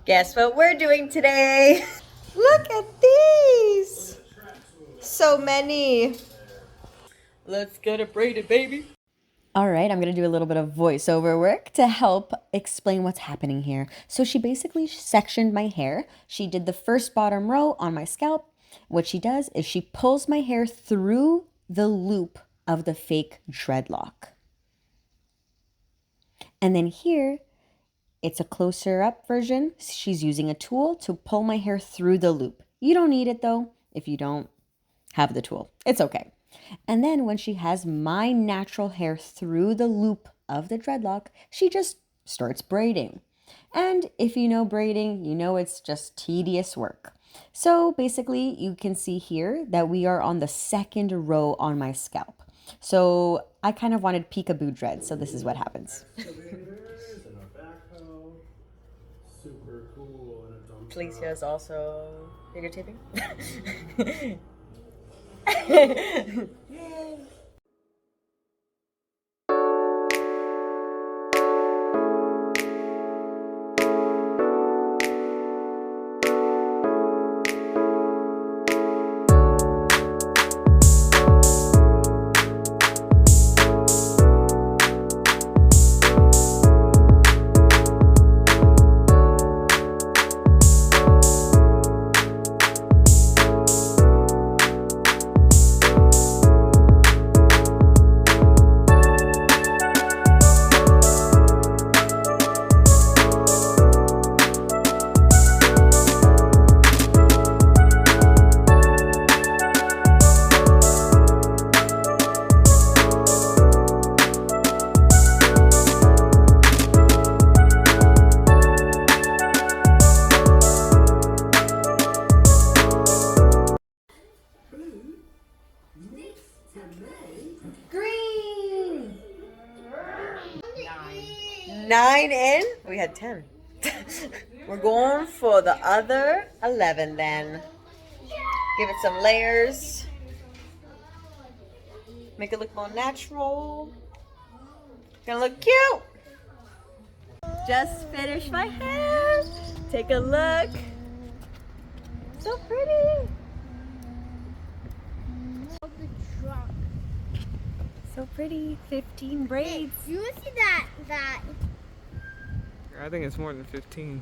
Guess what we're doing today? Look at these! So many. Let's get it braided, baby. All right, I'm gonna do a little bit of voiceover work to help explain what's happening here. So she basically sectioned my hair. She did the first bottom row on my scalp. What she does is she pulls my hair through the loop of the fake dreadlock. And then here, it's a closer up version. She's using a tool to pull my hair through the loop. You don't need it though, if you don't have the tool. It's okay. And then when she has my natural hair through the loop of the dreadlock, she just starts braiding. And if you know braiding, you know it's just tedious work. So basically you can see here that we are on the second row on my scalp. So I kind of wanted peekaboo dreads, so this is what happens. Super cool. Felicia is also fingertipping. Yay! Green! 9 in? We had 10. We're going for the other 11 then. Give it some layers. Make it look more natural. Gonna look cute. Just finished my hair. Take a look. So pretty. So pretty. 15 braids. You see that? I think it's more than 15.